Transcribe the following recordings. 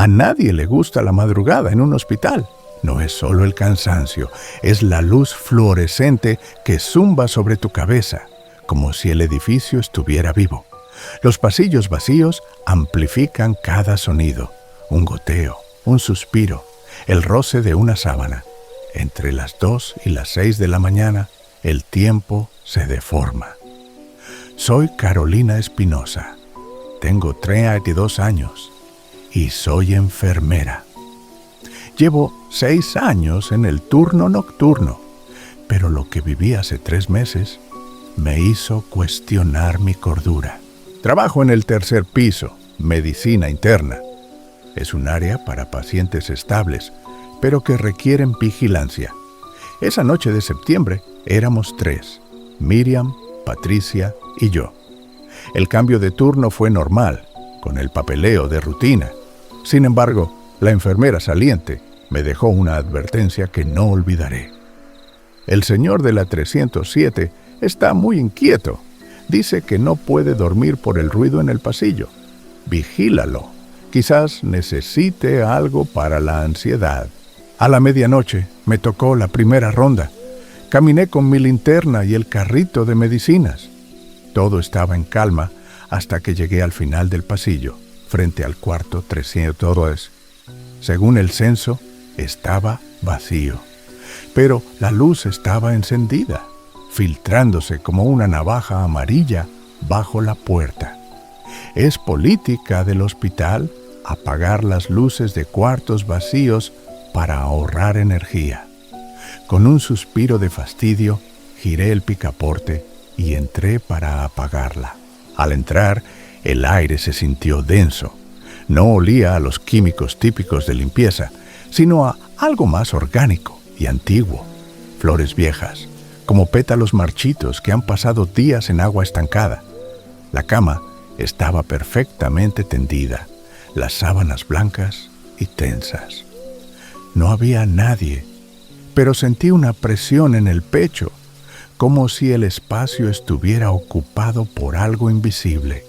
A nadie le gusta la madrugada en un hospital. No es solo el cansancio, es la luz fluorescente que zumba sobre tu cabeza, como si el edificio estuviera vivo. Los pasillos vacíos amplifican cada sonido, un goteo, un suspiro, el roce de una sábana. Entre las 2 y las 6 de la mañana, el tiempo se deforma. Soy Carolina Espinosa. Tengo 32 años y soy enfermera. Llevo 6 años en el turno nocturno, pero lo que viví hace 3 meses me hizo cuestionar mi cordura. Trabajo en el 3er piso, medicina interna. Es un área para pacientes estables, pero que requieren vigilancia. Esa noche de septiembre éramos 3, Miriam, Patricia y yo. El cambio de turno fue normal, con el papeleo de rutina. Sin embargo, la enfermera saliente me dejó una advertencia que no olvidaré. El señor de la 307 está muy inquieto. Dice que no puede dormir por el ruido en el pasillo. Vigílalo. Quizás necesite algo para la ansiedad. A la medianoche me tocó la primera ronda. Caminé con mi linterna y el carrito de medicinas. Todo estaba en calma hasta que llegué al final del pasillo, frente al cuarto 302. Según el censo, estaba vacío. Pero la luz estaba encendida, filtrándose como una navaja amarilla bajo la puerta. Es política del hospital apagar las luces de cuartos vacíos para ahorrar energía. Con un suspiro de fastidio, giré el picaporte y entré para apagarla. Al entrar, el aire se sintió denso. No olía a los químicos típicos de limpieza, sino a algo más orgánico y antiguo. Flores viejas, como pétalos marchitos que han pasado días en agua estancada. La cama estaba perfectamente tendida, las sábanas blancas y tensas. No había nadie, pero sentí una presión en el pecho, como si el espacio estuviera ocupado por algo invisible.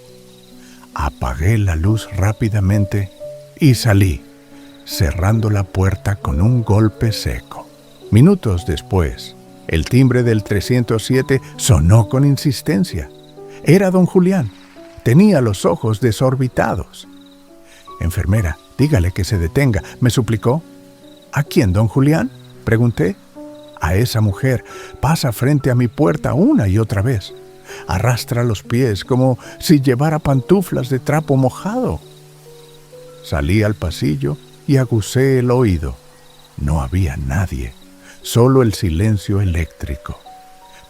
Apagué la luz rápidamente y salí, cerrando la puerta con un golpe seco. Minutos después, el timbre del 307 sonó con insistencia. Era don Julián. Tenía los ojos desorbitados. «Enfermera, dígale que se detenga», me suplicó. «¿A quién, don Julián?», pregunté. «A esa mujer. Pasa frente a mi puerta una y otra vez. Arrastra los pies como si llevara pantuflas de trapo mojado». Salí al pasillo y aguzé el oído. No había nadie, solo el silencio eléctrico.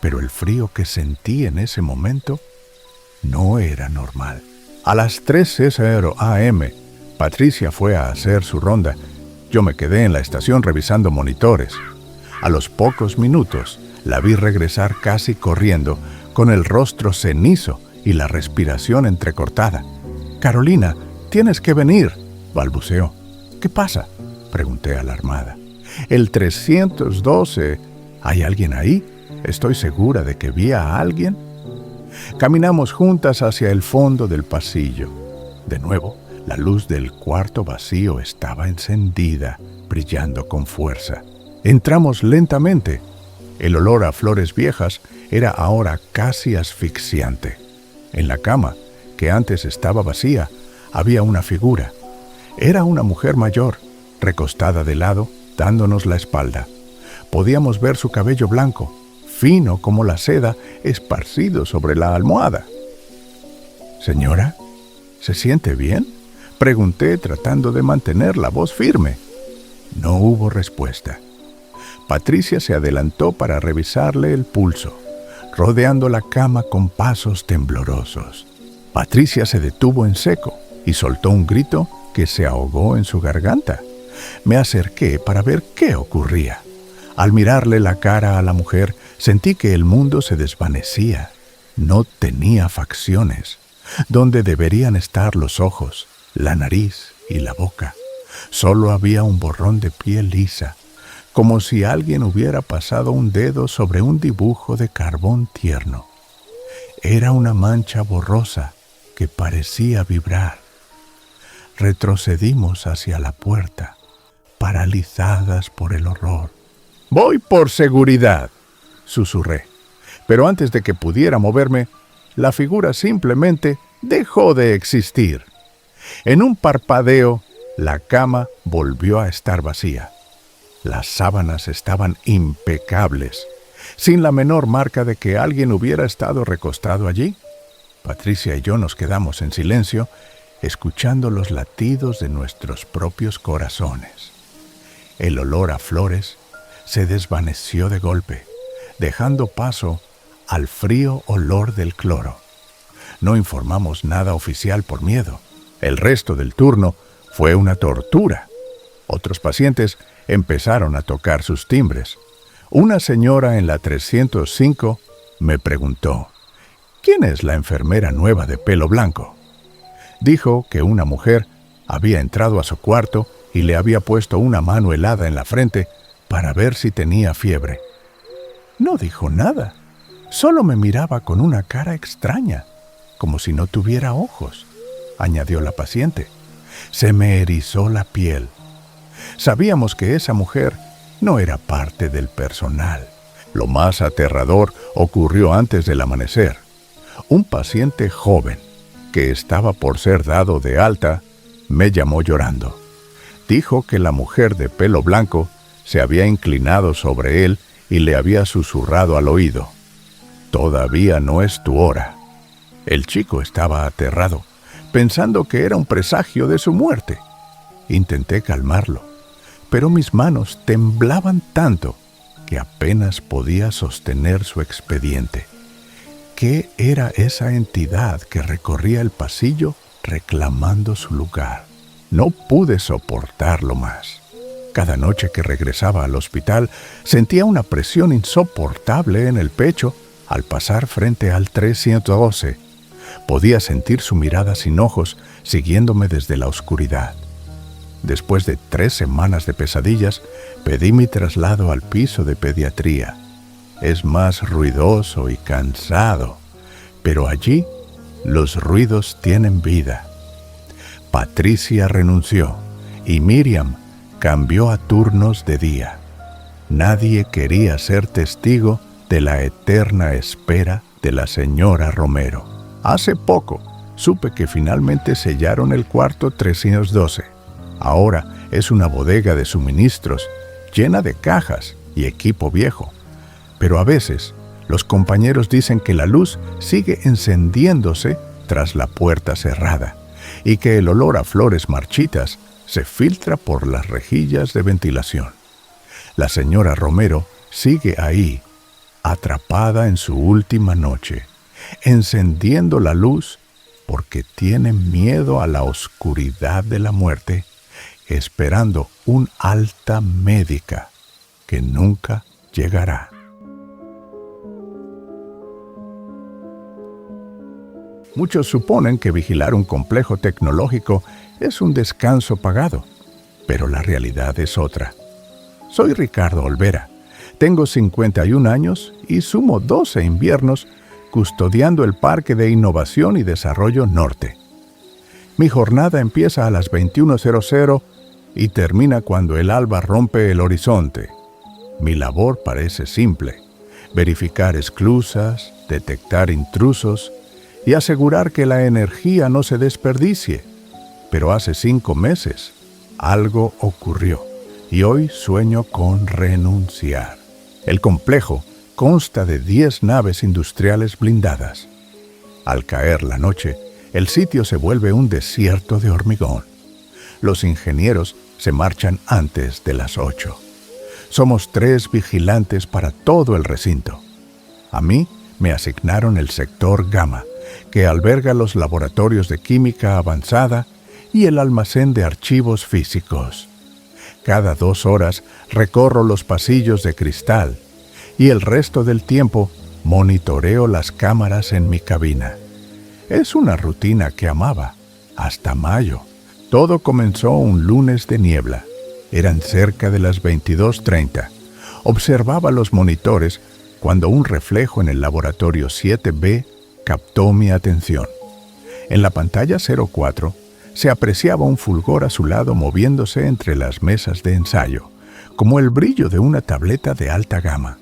Pero el frío que sentí en ese momento no era normal. A las 3:00 a.m., Patricia fue a hacer su ronda. Yo me quedé en la estación revisando monitores. A los pocos minutos, la vi regresar casi corriendo, con el rostro cenizo y la respiración entrecortada. «Carolina, tienes que venir», balbuceó. «¿Qué pasa?», pregunté alarmada. «El 312. ¿Hay alguien ahí? Estoy segura de que vi a alguien». Caminamos juntas hacia el fondo del pasillo. De nuevo, la luz del cuarto vacío estaba encendida, brillando con fuerza. Entramos lentamente. El olor a flores viejas era ahora casi asfixiante. En la cama, que antes estaba vacía, había una figura. Era una mujer mayor, recostada de lado, dándonos la espalda. Podíamos ver su cabello blanco, fino como la seda, esparcido sobre la almohada. «Señora, ¿se siente bien?», pregunté tratando de mantener la voz firme. No hubo respuesta. Patricia se adelantó para revisarle el pulso, rodeando la cama con pasos temblorosos. Patricia se detuvo en seco y soltó un grito que se ahogó en su garganta. Me acerqué para ver qué ocurría. Al mirarle la cara a la mujer, sentí que el mundo se desvanecía. No tenía facciones. Donde deberían estar los ojos, la nariz y la boca. Solo había un borrón de piel lisa, como si alguien hubiera pasado un dedo sobre un dibujo de carbón tierno. Era una mancha borrosa que parecía vibrar. retrocedimos hacia la puerta, paralizadas por el horror. «Voy por seguridad», susurré. Pero antes de que pudiera moverme, la figura simplemente dejó de existir. En un parpadeo, la cama volvió a estar vacía. Las sábanas estaban impecables, sin la menor marca de que alguien hubiera estado recostado allí. Patricia y yo nos quedamos en silencio, escuchando los latidos de nuestros propios corazones. El olor a flores se desvaneció de golpe, dejando paso al frío olor del cloro. No informamos nada oficial por miedo. El resto del turno fue una tortura. Otros pacientes empezaron a tocar sus timbres. Una señora en la 305 me preguntó: «¿Quién es la enfermera nueva de pelo blanco?». Dijo que una mujer había entrado a su cuarto y le había puesto una mano helada en la frente para ver si tenía fiebre. No dijo nada, solo me miraba con una cara extraña, como si no tuviera ojos, añadió la paciente. Se me erizó la piel. Sabíamos que esa mujer no era parte del personal. Lo más aterrador ocurrió antes del amanecer. Un paciente joven, que estaba por ser dado de alta, me llamó llorando. Dijo que la mujer de pelo blanco se había inclinado sobre él y le había susurrado al oído: «Todavía no es tu hora». El chico estaba aterrado, pensando que era un presagio de su muerte. Intenté calmarlo, pero mis manos temblaban tanto que apenas podía sostener su expediente. ¿Qué era esa entidad que recorría el pasillo reclamando su lugar? No pude soportarlo más. Cada noche que regresaba al hospital sentía una presión insoportable en el pecho al pasar frente al 312. Podía sentir su mirada sin ojos siguiéndome desde la oscuridad. Después de 3 semanas de pesadillas, pedí mi traslado al piso de pediatría. Es más ruidoso y cansado, pero allí los ruidos tienen vida. Patricia renunció y Miriam cambió a turnos de día. Nadie quería ser testigo de la eterna espera de la señora Romero. Hace poco supe que finalmente sellaron el cuarto 312. Ahora es una bodega de suministros llena de cajas y equipo viejo. Pero a veces los compañeros dicen que la luz sigue encendiéndose tras la puerta cerrada y que el olor a flores marchitas se filtra por las rejillas de ventilación. La señora Romero sigue ahí, atrapada en su última noche, encendiendo la luz porque tiene miedo a la oscuridad de la muerte, esperando un alta médica que nunca llegará. Muchos suponen que vigilar un complejo tecnológico es un descanso pagado, pero la realidad es otra. Soy Ricardo Olvera, tengo 51 años y sumo 12 inviernos custodiando el Parque de Innovación y Desarrollo Norte. Mi jornada empieza a las 21:00 y termina cuando el alba rompe el horizonte. Mi labor parece simple: verificar esclusas, detectar intrusos y asegurar que la energía no se desperdicie. Pero hace 5 meses algo ocurrió y hoy sueño con renunciar. El complejo consta de 10 naves industriales blindadas. Al caer la noche, el sitio se vuelve un desierto de hormigón. Los ingenieros se marchan antes de las 8. Somos 3 vigilantes para todo el recinto. A mí me asignaron el sector Gamma, que alberga los laboratorios de química avanzada y el almacén de archivos físicos. Cada 2 horas recorro los pasillos de cristal y el resto del tiempo monitoreo las cámaras en mi cabina. Es una rutina que amaba, hasta mayo. Todo comenzó un lunes de niebla. Eran cerca de las 22:30. Observaba los monitores cuando un reflejo en el laboratorio 7B captó mi atención. En la pantalla 04 se apreciaba un fulgor azulado moviéndose entre las mesas de ensayo, como el brillo de una tableta de alta gama.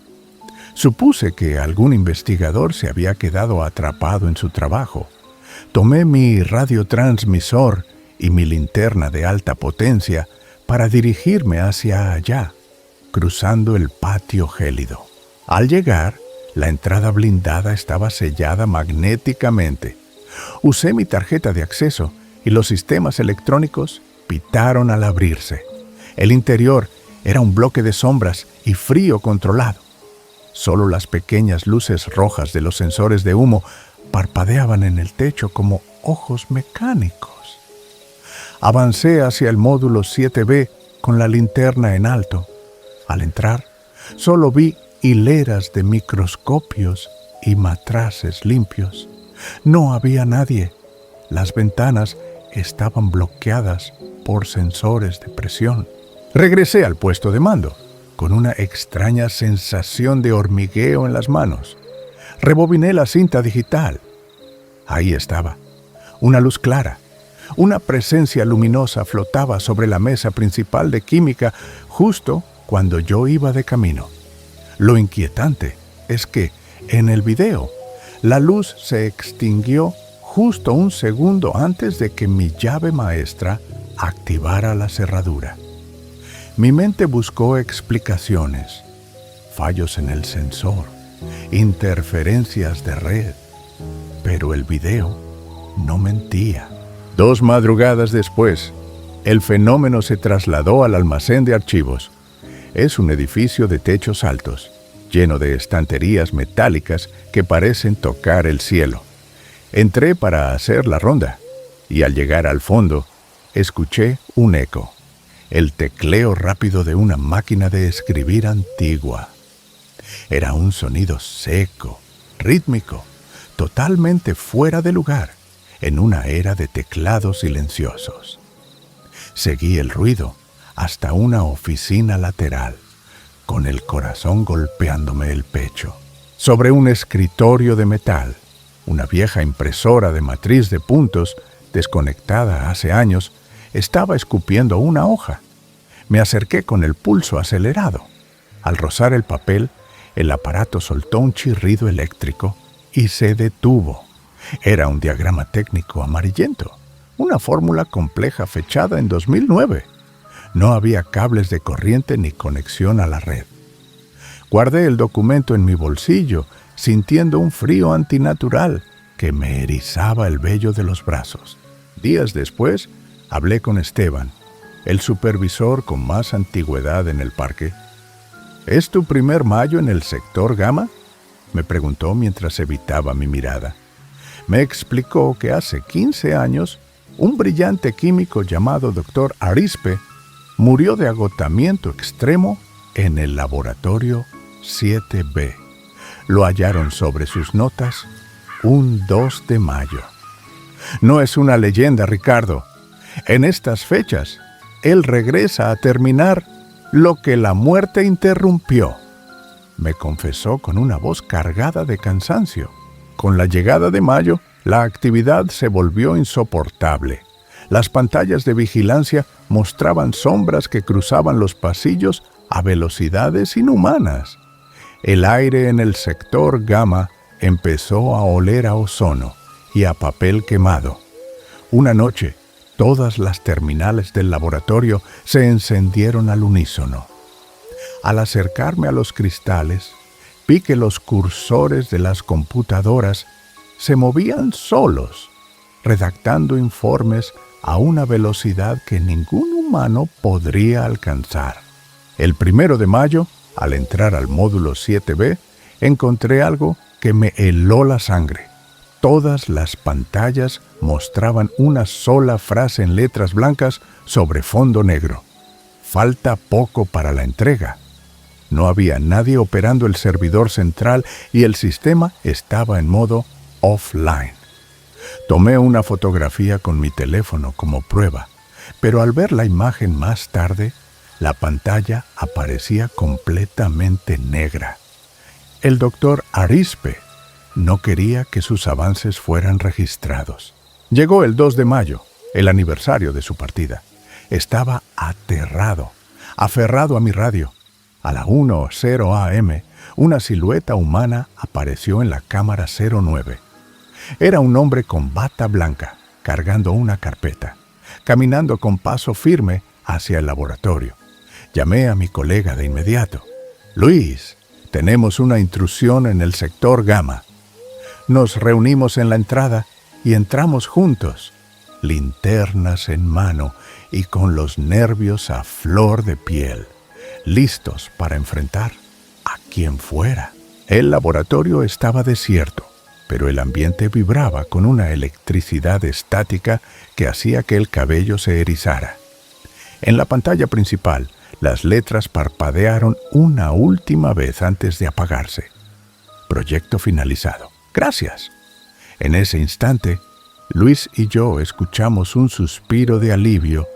Supuse que algún investigador se había quedado atrapado en su trabajo. Tomé mi radiotransmisor y mi linterna de alta potencia para dirigirme hacia allá, cruzando el patio gélido. Al llegar, la entrada blindada estaba sellada magnéticamente. Usé mi tarjeta de acceso y los sistemas electrónicos pitaron al abrirse. El interior era un bloque de sombras y frío controlado. Solo las pequeñas luces rojas de los sensores de humo parpadeaban en el techo como ojos mecánicos. Avancé hacia el módulo 7B con la linterna en alto. Al entrar, solo vi hileras de microscopios y matraces limpios. No había nadie. Las ventanas estaban bloqueadas por sensores de presión. Regresé al puesto de mando, con una extraña sensación de hormigueo en las manos. Rebobiné la cinta digital. Ahí estaba, una luz clara. Una presencia luminosa flotaba sobre la mesa principal de química justo cuando yo iba de camino. Lo inquietante es que, en el video, la luz se extinguió justo un segundo antes de que mi llave maestra activara la cerradura. Mi mente buscó explicaciones, fallos en el sensor, interferencias de red, pero el video no mentía. 2 madrugadas después, el fenómeno se trasladó al almacén de archivos. Es un edificio de techos altos, lleno de estanterías metálicas que parecen tocar el cielo. Entré para hacer la ronda, y al llegar al fondo, escuché un eco, el tecleo rápido de una máquina de escribir antigua. Era un sonido seco, rítmico, totalmente fuera de lugar, en una era de teclados silenciosos. Seguí el ruido hasta una oficina lateral, con el corazón golpeándome el pecho. Sobre un escritorio de metal, una vieja impresora de matriz de puntos, desconectada hace años, estaba escupiendo una hoja. Me acerqué con el pulso acelerado. Al rozar el papel, el aparato soltó un chirrido eléctrico y se detuvo. Era un diagrama técnico amarillento, una fórmula compleja fechada en 2009. No había cables de corriente ni conexión a la red. Guardé el documento en mi bolsillo, sintiendo un frío antinatural que me erizaba el vello de los brazos. Días después, hablé con Esteban, el supervisor con más antigüedad en el parque. ¿Es tu primer mayo en el sector Gamma?, me preguntó mientras evitaba mi mirada. Me explicó que hace 15 años, un brillante químico llamado Dr. Arispe murió de agotamiento extremo en el laboratorio 7B. Lo hallaron sobre sus notas un 2 de mayo. No es una leyenda, Ricardo. En estas fechas, él regresa a terminar lo que la muerte interrumpió, me confesó con una voz cargada de cansancio. Con la llegada de mayo, la actividad se volvió insoportable. Las pantallas de vigilancia mostraban sombras que cruzaban los pasillos a velocidades inhumanas. El aire en el sector Gamma empezó a oler a ozono y a papel quemado. Una noche, todas las terminales del laboratorio se encendieron al unísono. Al acercarme a los cristales, vi que los cursores de las computadoras se movían solos, redactando informes a una velocidad que ningún humano podría alcanzar. El 1 de mayo, al entrar al módulo 7B, encontré algo que me heló la sangre. Todas las pantallas mostraban una sola frase en letras blancas sobre fondo negro. Falta poco para la entrega. No había nadie operando el servidor central y el sistema estaba en modo offline. Tomé una fotografía con mi teléfono como prueba, pero al ver la imagen más tarde, la pantalla aparecía completamente negra. El doctor Arispe no quería que sus avances fueran registrados. Llegó el 2 de mayo, el aniversario de su partida. Estaba aterrado, aferrado a mi radio. A la 1:00 a.m., una silueta humana apareció en la cámara 09. Era un hombre con bata blanca, cargando una carpeta, caminando con paso firme hacia el laboratorio. Llamé a mi colega de inmediato. «Luis, tenemos una intrusión en el sector gamma». Nos reunimos en la entrada y entramos juntos, linternas en mano y con los nervios a flor de piel, listos para enfrentar a quien fuera. El laboratorio estaba desierto, pero el ambiente vibraba con una electricidad estática que hacía que el cabello se erizara. En la pantalla principal, las letras parpadearon una última vez antes de apagarse. Proyecto finalizado. Gracias. En ese instante, Luis y yo escuchamos un suspiro de alivio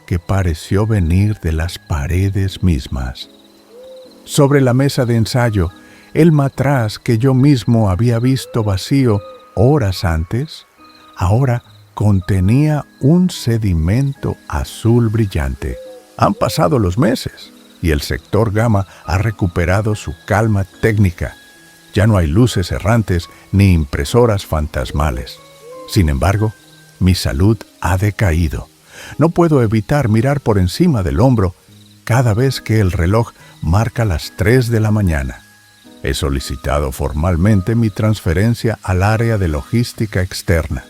que pareció venir de las paredes mismas. Sobre la mesa de ensayo, el matraz que yo mismo había visto vacío horas antes, ahora contenía un sedimento azul brillante. Han pasado los meses y el sector gamma ha recuperado su calma técnica. Ya no hay luces errantes ni impresoras fantasmales. Sin embargo, mi salud ha decaído. No puedo evitar mirar por encima del hombro cada vez que el reloj marca las 3 de la mañana. He solicitado formalmente mi transferencia al área de logística externa.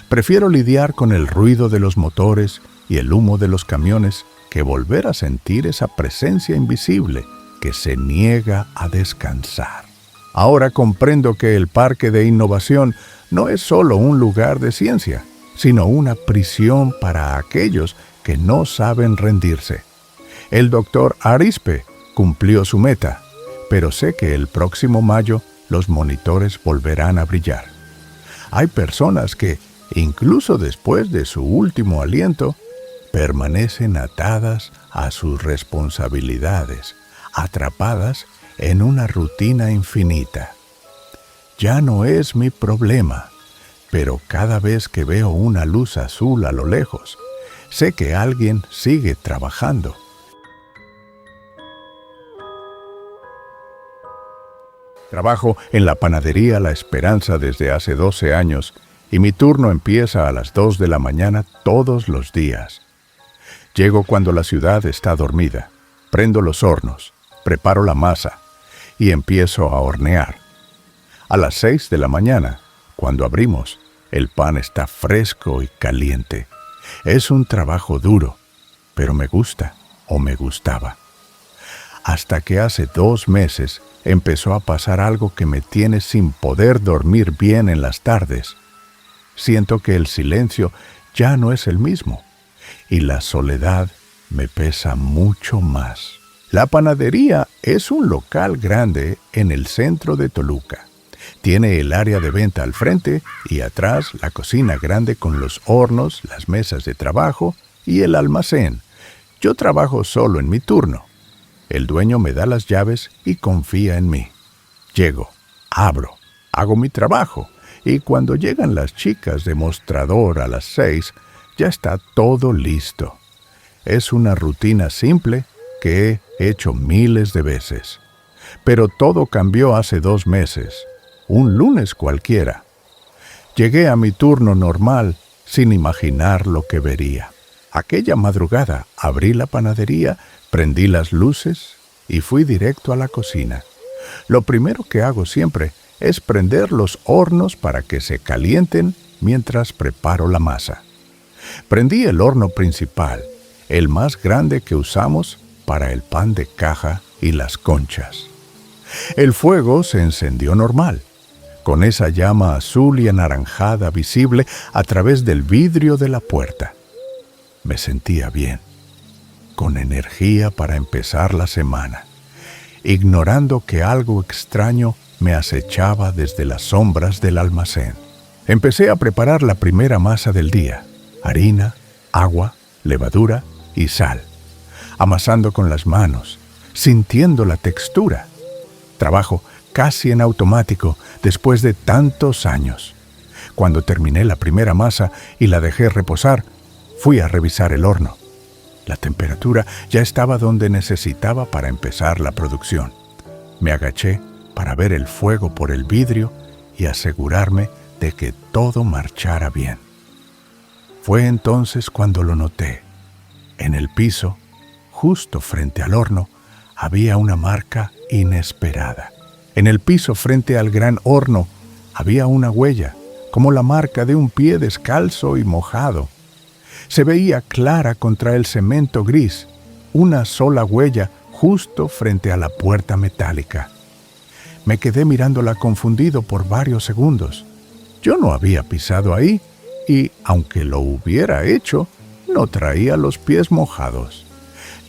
Prefiero lidiar con el ruido de los motores y el humo de los camiones que volver a sentir esa presencia invisible que se niega a descansar. Ahora comprendo que el Parque de Innovación no es solo un lugar de ciencia, sino una prisión para aquellos que no saben rendirse. El doctor Arispe cumplió su meta, pero sé que el próximo mayo los monitores volverán a brillar. Hay personas que, incluso después de su último aliento, permanecen atadas a sus responsabilidades, atrapadas en una rutina infinita. Ya no es mi problema, pero cada vez que veo una luz azul a lo lejos, sé que alguien sigue trabajando. Trabajo en la panadería La Esperanza desde hace 12 años y mi turno empieza a las 2 de la mañana todos los días. Llego cuando la ciudad está dormida, prendo los hornos, preparo la masa y empiezo a hornear. A las 6 de la mañana, cuando abrimos, el pan está fresco y caliente. Es un trabajo duro, pero me gusta o me gustaba. Hasta que hace 2 meses empezó a pasar algo que me tiene sin poder dormir bien en las tardes. Siento que el silencio ya no es el mismo y la soledad me pesa mucho más. La panadería es un local grande en el centro de Toluca. Tiene el área de venta al frente y atrás la cocina grande con los hornos, las mesas de trabajo y el almacén. Yo trabajo solo en mi turno. El dueño me da las llaves y confía en mí. Llego, abro, hago mi trabajo y cuando llegan las chicas de mostrador a las 6, ya está todo listo. Es una rutina simple que he hecho miles de veces. Pero todo cambió hace 2 meses, un lunes cualquiera. Llegué a mi turno normal sin imaginar lo que vería. Aquella madrugada abrí la panadería, prendí las luces y fui directo a la cocina. Lo primero que hago siempre es prender los hornos para que se calienten mientras preparo la masa. Prendí el horno principal, el más grande que usamos para el pan de caja y las conchas. El fuego se encendió normal, con esa llama azul y anaranjada visible a través del vidrio de la puerta. Me sentía bien, con energía para empezar la semana, ignorando que algo extraño me acechaba desde las sombras del almacén. Empecé a preparar la primera masa del día: harina, agua, levadura y sal, amasando con las manos, sintiendo la textura. Trabajo casi en automático después de tantos años. Cuando terminé la primera masa y la dejé reposar, fui a revisar el horno. La temperatura ya estaba donde necesitaba para empezar la producción. Me agaché para ver el fuego por el vidrio y asegurarme de que todo marchara bien. Fue entonces cuando lo noté. En el piso, justo frente al horno, había una marca inesperada. En el piso frente al gran horno había una huella, como la marca de un pie descalzo y mojado. Se veía clara contra el cemento gris, una sola huella justo frente a la puerta metálica. Me quedé mirándola confundido por varios segundos. Yo no había pisado ahí y, aunque lo hubiera hecho, no traía los pies mojados.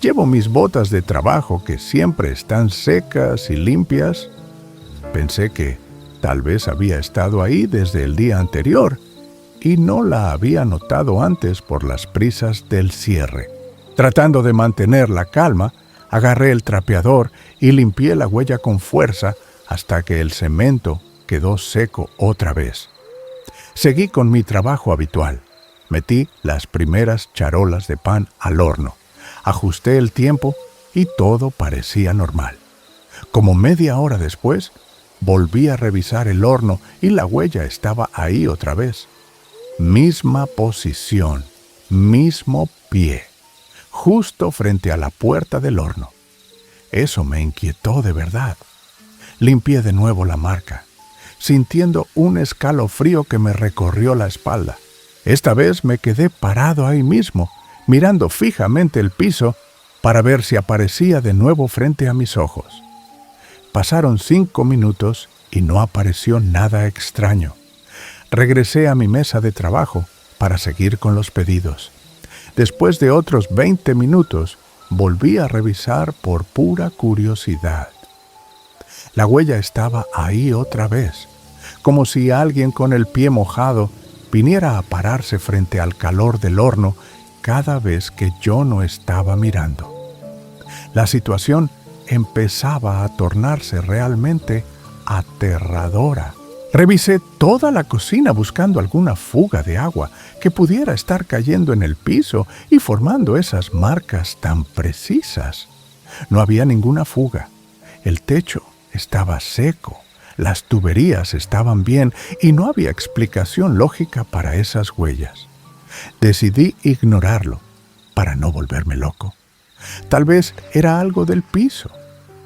Llevo mis botas de trabajo que siempre están secas y limpias. Pensé que tal vez había estado ahí desde el día anterior y no la había notado antes por las prisas del cierre. Tratando de mantener la calma, agarré el trapeador y limpié la huella con fuerza hasta que el cemento quedó seco otra vez. Seguí con mi trabajo habitual. Metí las primeras charolas de pan al horno. Ajusté el tiempo y todo parecía normal. Como media hora después, volví a revisar el horno y la huella estaba ahí otra vez. Misma posición, mismo pie, justo frente a la puerta del horno. Eso me inquietó de verdad. Limpié de nuevo la marca, sintiendo un escalofrío que me recorrió la espalda. Esta vez me quedé parado ahí mismo, mirando fijamente el piso para ver si aparecía de nuevo frente a mis ojos. Pasaron 5 minutos y no apareció nada extraño. Regresé a mi mesa de trabajo para seguir con los pedidos. Después de otros 20 minutos, volví a revisar por pura curiosidad. La huella estaba ahí otra vez, como si alguien con el pie mojado viniera a pararse frente al calor del horno cada vez que yo no estaba mirando. La situación empezaba a tornarse realmente aterradora. Revisé toda la cocina buscando alguna fuga de agua que pudiera estar cayendo en el piso y formando esas marcas tan precisas. No había ninguna fuga. El techo estaba seco, las tuberías estaban bien y no había explicación lógica para esas huellas. Decidí ignorarlo para no volverme loco. Tal vez era algo del piso,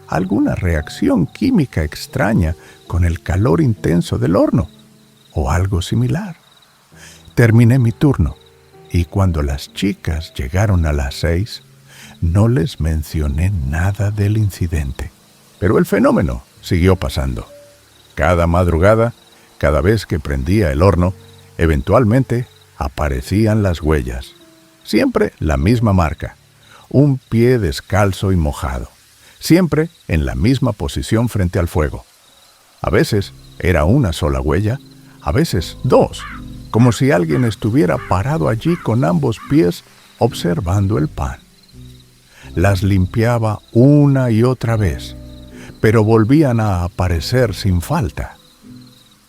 alguna reacción química extraña con el calor intenso del horno o algo similar. Terminé mi turno y cuando las chicas llegaron a las 6, no les mencioné nada del incidente. Pero el fenómeno siguió pasando. Cada madrugada, cada vez que prendía el horno, eventualmente aparecían las huellas. Siempre la misma marca, un pie descalzo y mojado. Siempre en la misma posición frente al fuego. A veces era una sola huella, a veces 2, como si alguien estuviera parado allí con ambos pies observando el pan. Las limpiaba una y otra vez, pero volvían a aparecer sin falta.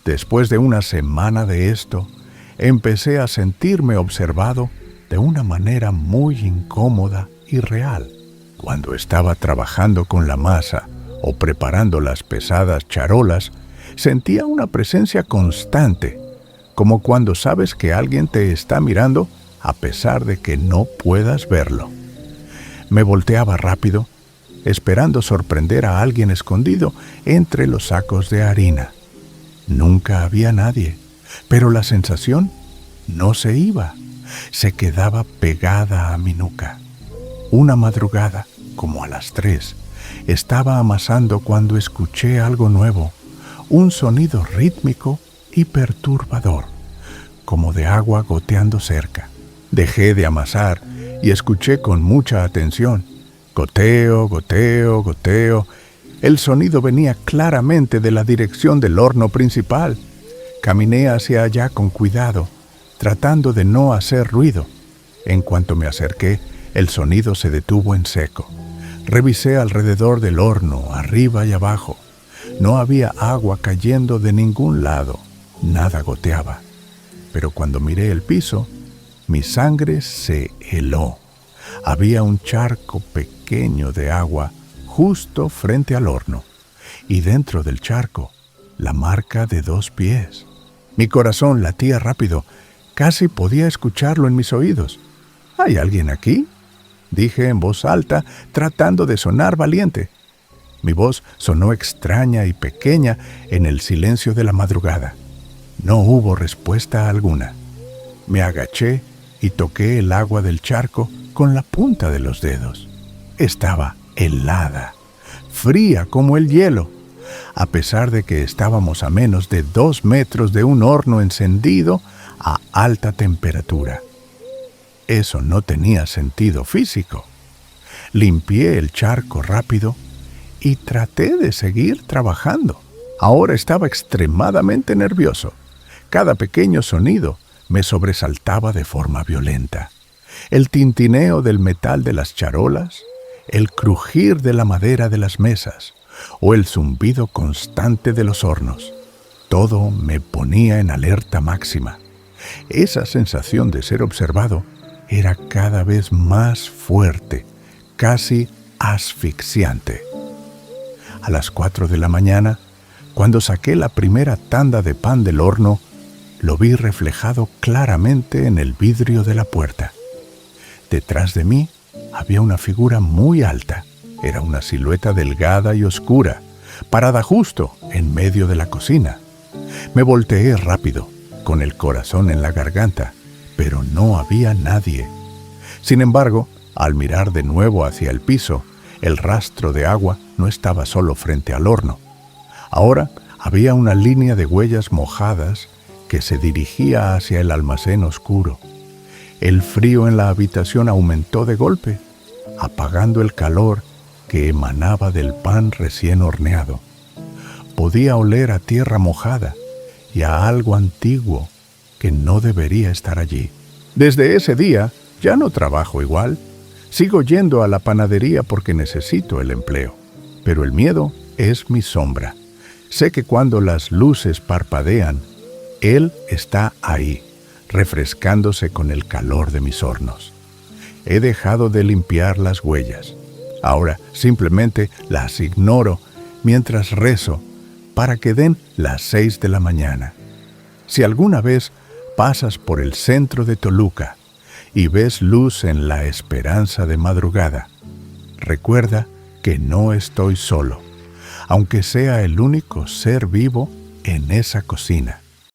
Después de una semana de esto, empecé a sentirme observado de una manera muy incómoda y real. Cuando estaba trabajando con la masa o preparando las pesadas charolas, sentía una presencia constante, como cuando sabes que alguien te está mirando a pesar de que no puedas verlo. Me volteaba rápido, esperando sorprender a alguien escondido entre los sacos de harina. Nunca había nadie, pero la sensación no se iba, se quedaba pegada a mi nuca. Una madrugada, como a las 3, estaba amasando cuando escuché algo nuevo, un sonido rítmico y perturbador, como de agua goteando cerca. Dejé de amasar y escuché con mucha atención. Goteo, goteo, goteo. El sonido venía claramente de la dirección del horno principal. Caminé hacia allá con cuidado, tratando de no hacer ruido. En cuanto me acerqué, el sonido se detuvo en seco. Revisé alrededor del horno, arriba y abajo. No había agua cayendo de ningún lado. Nada goteaba. pero cuando miré el piso, mi sangre se heló. Había un charco pequeño de agua justo frente al horno, y dentro del charco, la marca de 2 pies. Mi corazón latía rápido, casi podía escucharlo en mis oídos. ¿Hay alguien aquí?, dije en voz alta, tratando de sonar valiente. Mi voz sonó extraña y pequeña en el silencio de la madrugada. No hubo respuesta alguna. Me agaché y toqué el agua del charco con la punta de los dedos. Estaba helada, fría como el hielo, a pesar de que estábamos a menos de 2 metros de un horno encendido a alta temperatura. Eso no tenía sentido físico. Limpié el charco rápido y traté de seguir trabajando. Ahora estaba extremadamente nervioso. Cada pequeño sonido me sobresaltaba de forma violenta. El tintineo del metal de las charolas, el crujir de la madera de las mesas o el zumbido constante de los hornos. Todo me ponía en alerta máxima. Esa sensación de ser observado era cada vez más fuerte, casi asfixiante. A las 4 de la mañana, cuando saqué la primera tanda de pan del horno, lo vi reflejado claramente en el vidrio de la puerta. Detrás de mí había una figura muy alta. Era una silueta delgada y oscura, parada justo en medio de la cocina. Me volteé rápido, con el corazón en la garganta, pero no había nadie. Sin embargo, al mirar de nuevo hacia el piso, el rastro de agua no estaba solo frente al horno. Ahora había una línea de huellas mojadas que se dirigía hacia el almacén oscuro. El frío en la habitación aumentó de golpe, apagando el calor que emanaba del pan recién horneado. Podía oler a tierra mojada y a algo antiguo que no debería estar allí. Desde ese día ya no trabajo igual. Sigo yendo a la panadería porque necesito el empleo, pero el miedo es mi sombra. Sé que cuando las luces parpadean, Él está ahí, refrescándose con el calor de mis hornos. He dejado de limpiar las huellas. Ahora simplemente las ignoro mientras rezo para que den las 6 de la mañana. Si alguna vez pasas por el centro de Toluca y ves luz en la esperanza de madrugada, recuerda que no estoy solo, aunque sea el único ser vivo en esa cocina.